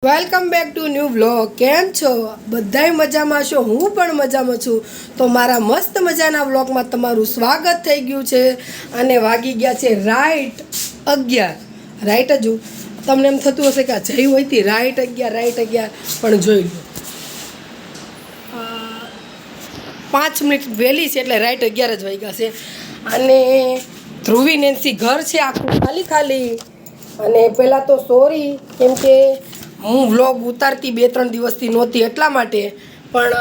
Welcome back to new vlog. કેમ છો બધાય? મજામાં છો? હું પણ મજામાં છું. તો મારા મસ્ત મજાના વ્લોગમાં તમારું સ્વાગત થઈ ગયું છે. અને વાગી ગયા છે રાઈટ 11. રાઈટ હજુ તમને એમ થતું હશે કે જઈ હોય હતી રાઈટ 11 પણ જોઈ લો 5 મિનિટ વહેલી છે એટલે રાઈટ 11 જ વાગ્યા છે. અને ધ્રુવી નેન્સી ઘર છે આખું ખાલી. અને પહેલાં તો સોરી કેમ કે હું વ્લોગ ઉતારતી 2-3 દિવસથી નહોતી એટલા માટે, પણ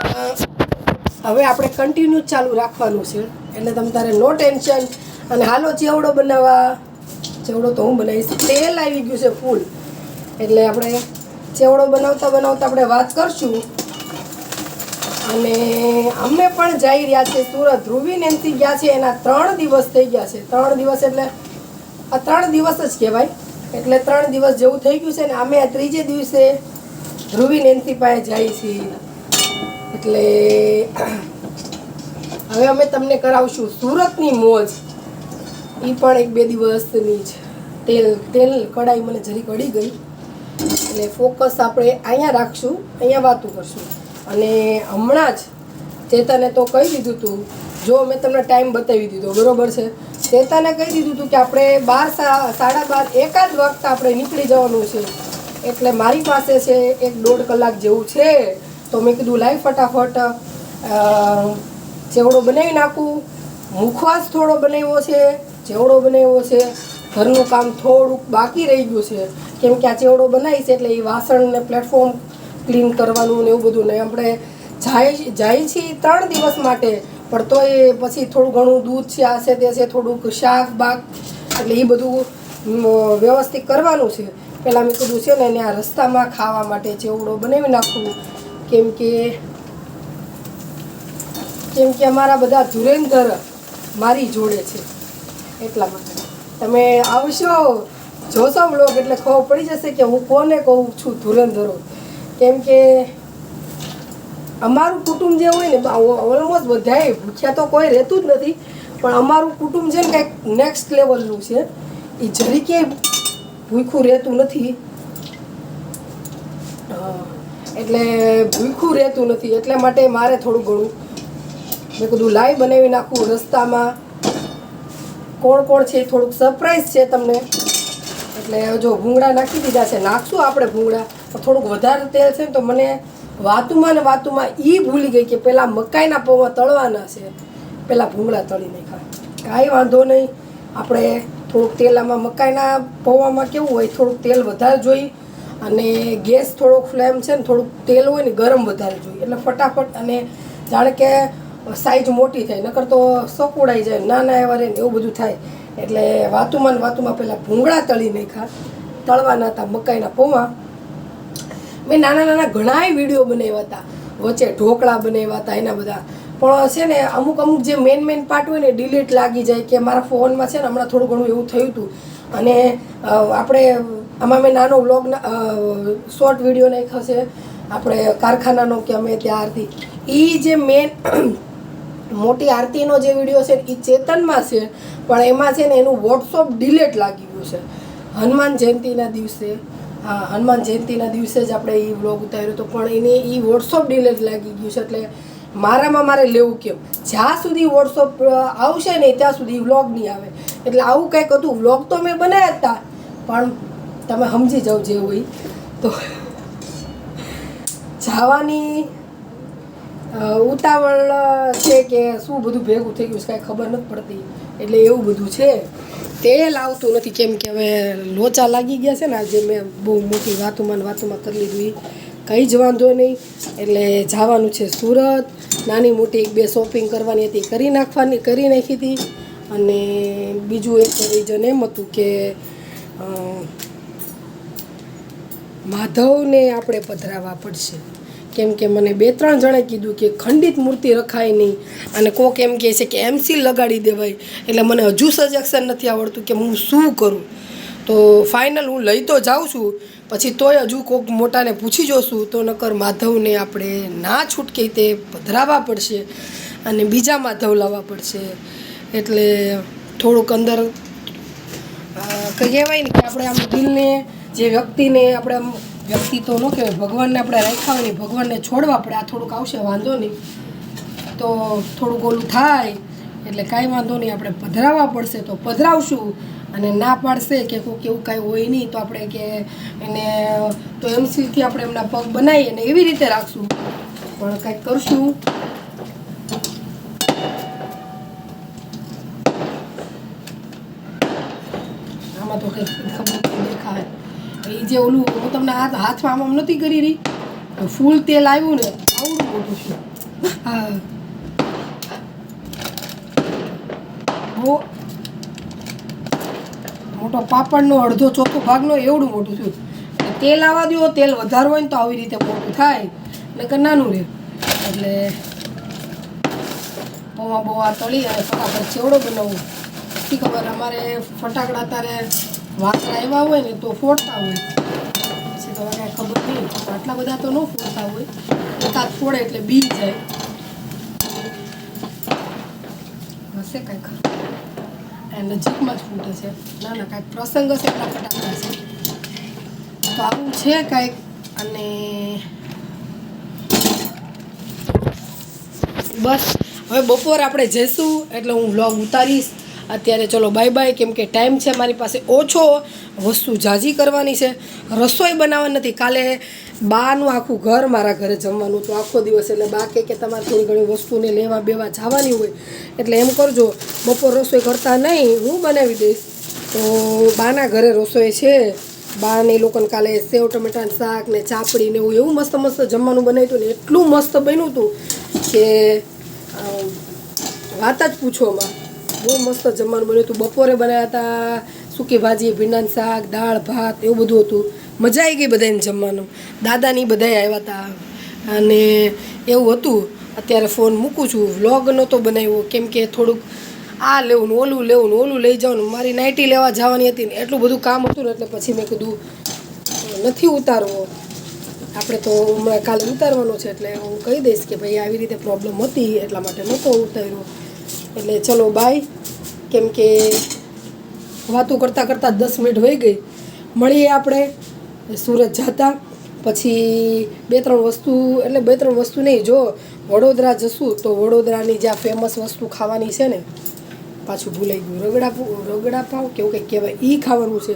હવે આપણે કન્ટિન્યુ ચાલુ રાખવાનું છે એટલે તમે તારે નો ટેન્શન. અને હાલો ચેવડો બનાવવા. ચેવડો તો હું બનાવીશ. તેલ આવી ગયું છે ફૂલ એટલે આપણે ચેવડો બનાવતા આપણે વાત કરશું. અને અમે પણ જઈ રહ્યા છીએ સુરત. ધ્રુવી નેન્સી ગયા છે એના 3 દિવસ થઈ ગયા છે. 3 દિવસ એટલે આ 3 દિવસ જ કહેવાય. એટલે 3 દિવસ જેવું થઈ ગયું છે ને અમે આ ત્રીજે દિવસે ધ્રુવી નેન્સી પાસે જઈએ છીએ. એટલે હવે અમે તમને કરાવશું સુરતની મોજ. એ પણ 1-2 દિવસની જ. તેલ કઢાઈ મને જરી કઢી ગઈ એટલે ફોકસ આપણે અહીંયા રાખશું, અહીંયા વાતું કરશું. અને હમણાં જ ચેતને તો કહી દીધું હતું, જો મેં તમને ટાઈમ બતાવી દીધો બરાબર છે. ચેતને કહી દીધું હતું કે આપણે 12, 12:30 એકાદ વખત આપણે નીકળી જવાનું છે. એટલે મારી પાસે છે 1-1.5 કલાક જેવું છે. તો મેં કીધું લાઈ ફટાફટ ચેવડો બનાવી નાખું. મુખવાસ થોડો બનાવ્યો છે, ચેવડો બનાવ્યો છે. ઘરનું કામ થોડુંક બાકી રહી ગયું છે કેમ કે આ ચેવડો બનાવીશ એટલે એ વાસણ ને પ્લેટફોર્મ ક્લીન કરવાનું ને એવું બધું. ને આપણે જાય છીએ 3 દિવસ માટે, પણ તો એ પછી થોડું ઘણું દૂધ છે, આ છે તે છે, થોડુંક શાક બાક એટલે એ બધું વ્યવસ્થિત કરવાનું છે. પહેલાં મેં કીધું છે ને એને આ રસ્તામાં ખાવા માટે ચેવડો બનાવી નાખવું. કેમ કે અમારા બધા ધુરેન્દ્ર મારી જોડે છે એટલા માટે. તમે આવશો જોશો વ્લોગ એટલે ખબર પડી જશે કે હું કોને કહું છું ધુરેન્દ્રો. કેમ કે અમારું કુટુંબ જે હોય ને ઓલમોસ્ટ બધાએ ભૂખ્યા તો કોઈ રહેતું જ નથી, પણ અમારું કુટુંબ છે ને કંઈક નેક્સ્ટ લેવલનું છે. એ જરી ક્યાંય ભૂખ્યું રહેતું નથી. એટલે ભૂખ્યું રહેતું નથી એટલા માટે મારે થોડું ઘણું મેં કીધું લાઈ બનાવી નાખું. રસ્તામાં કોણ છે થોડુંક સરપ્રાઈઝ છે તમને. એટલે જો ભૂંગળા નાખી દીધા છે, નાખશું આપણે ભૂંગળા. થોડુંક વધારે તેલ છે ને તો મને વાતુમાં એ ભૂલી ગઈ કે પહેલાં મકાઈના પૌવા તળવાના છે. પહેલાં ભૂંગળા તળી નાખ્યા. કાંઈ વાંધો નહીં. આપણે થોડુંક તેલ આમાં મકાઈના પૌવામાં કેવું હોય થોડુંક તેલ વધારે જોઈ. અને ગેસ થોડોક ફ્લેમ છે ને થોડુંક તેલ હોય ને ગરમ વધારે જોઈએ એટલે ફટાફટ. અને જાણે કે સાઈઝ મોટી થાય, નકર તો સકુડાઈ જાય, નાના એવા રહે ને એવું બધું થાય. એટલે વાતુમાં પહેલાં ભૂંગળા તળી નાખ્યા. તળવાના હતા મકાઈના પૌવા. મેં નાના ઘણાય વિડીયો બનાવ્યા હતા, વચ્ચે ઢોકળા બનાવ્યા હતા એના બધા. પણ છે ને અમુક જે મેન પાર્ટ હોય ને ડિલીટ લાગી જાય કે મારા ફોનમાં છે ને હમણાં થોડું ઘણું એવું થયું હતું. અને આપણે આમાં મેં નાનો વ્લોગ શોર્ટ વિડીયો નાખ્યો છે આપણે કારખાનાનો કે અમે ત્યાં આરતી. એ જે મેન મોટી આરતીનો જે વિડીયો છે એ ચેતનમાં છે, પણ એમાં છે ને એનું વોટ્સઅપ ડિલીટ લાગી ગયું છે. હનુમાન જયંતિના દિવસે જ આપણે એ વ્લોગ ઉતાર્યો હતો, પણ એને એ વોટ્સઅપ ડિલીટ લાગી ગયું છે. એટલે મારે લેવું કેમ? જ્યાં સુધી વોટ્સઅપ આવશે ને ત્યાં સુધી વ્લોગ નહીં આવે. એટલે આવું કંઈક હતું. વ્લોગ તો મેં બનાવ્યા હતા, પણ તમે સમજી જાઓ જે હોય. તો જવાની ઉતાવળ છે કે શું બધું ભેગું થઈ ગયું છે કાંઈ ખબર નથી પડતી. એટલે એવું બધું છે. તેલ આવતું નથી કેમ કે હવે લોચા લાગી ગયા છે ને. આજે મેં બહુ મોટી વાતોમાં કરી લીધું. કંઈ જ વાંધો નહીં. એટલે જવાનું છે સુરત. નાની મોટી 1-2 શોપિંગ કરવાની હતી, કરી નાખી હતી. અને બીજું એક રીઝન એમ હતું કે માધવને આપણે પધરાવવા પડશે. કેમ કે મને 2-3 જણે કીધું કે ખંડિત મૂર્તિ રખાય નહીં. અને કોક એમ કહે છે કે MC લગાડી દેવાય. એટલે મને હજુ સજેશન નથી આવડતું કે હું શું કરું. તો ફાઇનલ હું લઈ તો જાઉં છું, પછી તોય હજુ કોક મોટાને પૂછી જોશું. તો નકર માધવને આપણે ના છૂટકે તે પધરાવવા પડશે અને બીજા માધવ લાવવા પડશે. એટલે થોડુંક અંદર કહેવાય ને કે આપણે આમ દિલને જે વ્યક્તિને આપણે વ્યક્તિ તો ન કહેવાય, ભગવાનને આપણે રાખ્યા હોય ને ભગવાનને છોડવા પડે. આ થોડુંક આવશે વાંધો નહીં, તો થોડુંક ઓલું થાય એટલે કાંઈ વાંધો નહીં, આપણે પધરાવવા પડશે તો પધરાવશું. અને ના પાડશે કે કોઈક એવું કાંઈ હોય નહીં તો આપણે કે એને તો એમસીથી આપણે એમના પગ બનાવી અને એવી રીતે રાખશું, પણ કંઈક કરશું. આમાં તો કંઈક ખબર નહીં દેખાય. એ જે ઓલું હું તમને હાથમાં આમ નથી કરી રહી, ફૂલ તેલ આવ્યું ને આવડું મોટું છે. હા, બહુ મોટો પાપડનો અડધો ચોથો ભાગનો એવડું મોટું થયું. તેલ આવવા દો, તેલ વધારે હોય ને તો આવી રીતે મોટું થાય, નકર નાનું રહે. એટલે પૌવા બૌવા તળી અને ફટાફટ ચેવડો બનાવવું. નથી ખબર, અમારે ફટાકડા તારે વાસણા આવ્યા હોય ને તો ફોડતા હોય, પછી તો કાંઈ ખબર નહીં. આટલા બધા તો ન ફોડતા હોય, એકાદ ફોડે એટલે બી જાય. હશે કાંઈ ખરું, નજીકમાં જ ફૂટે છે. ના ના, કાંઈક પ્રસંગ હશે એટલા ફટાકડા છે. તો આવું છે કાંઈક. અને બસ હવે બપોર આપણે જઈશું એટલે હું વ્લોગ ઉતારીશ. અત્યારે ચલો બાય બાય, કેમ કે ટાઈમ છે મારી પાસે ઓછો, વસ્તુ ઝાઝી કરવાની છે, રસોઈ બનાવવાની નથી. કાલે બાનું આખું ઘર મારા ઘરે જમવાનું તો આખો દિવસ, એટલે બા કે તમારે થોડી ઘણી વસ્તુને લેવા બેવા જવાની હોય એટલે એમ કરજો બપોર રસોઈ કરતા નહીં, હું બનાવી દઈશ. તો બાના ઘરે રસોઈ છે. બાને એ લોકોને કાલે સેવ ટમેટાનું શાક ને ચાપડી ને એવું મસ્ત મસ્ત જમવાનું બનાવ્યું હતું ને એટલું મસ્ત બન્યું હતું કે વાત જ પૂછોમાં. બહુ મસ્ત જમવાનું બન્યું હતું. બપોરે બનાવ્યા હતા સૂકી ભાજી, ભીંડાનું શાક, દાળ ભાત એવું બધું હતું. મજા આવી ગઈ બધાને જમવાનું. દાદાની બધાય આવ્યા હતા અને એવું હતું. અત્યારે ફોન મૂકું છું, વ્લોગ નહોતો બનાવ્યો કેમ કે થોડુંક આ લેવું ને ઓલું લઈ જવાનું, મારી નાઇટી લેવા જવાની હતી ને એટલું બધું કામ હતું ને એટલે પછી મેં કીધું નથી ઉતારવો. આપણે તો હમણાં કાલે ઉતારવાનો છે એટલે હું કહી દઈશ કે ભાઈ આવી રીતે પ્રોબ્લેમ હતી એટલા માટે નહોતો ઉતાર્યો. એટલે ચલો બાય, કેમ કે વાતું કરતાં કરતાં 10 મિનિટ વહી ગઈ. મળીએ આપણે સુરત જતા પછી 2-3 વસ્તુ નહીં, જો વડોદરા જશું તો વડોદરાની જ્યાં ફેમસ વસ્તુ ખાવાની છે ને, પાછું ભૂલાઈ ગયું, રગડા પાવ કેવું કંઈક કહેવાય, એ ખાવાનું છે.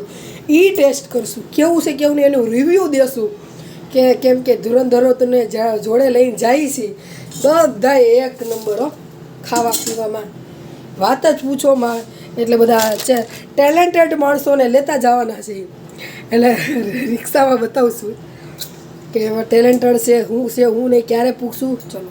એ ટેસ્ટ કરશું કેવું છે કેવું નહીં, એનું રિવ્યૂ દેશું કે કેમ કે ધુરંધરોને જોડે લઈને જાય છે બધા એક નંબર હો ખાવા પીવામાં, વાત જ પૂછોમાં. એટલે બધા ટેલેન્ટેડ માણસોને લેતા જવાના છે. એટલે રિક્ષામાં બતાવશું કે ટેલેન્ટેડ છે હું નહીં, ક્યારે પૂછશું. ચલો.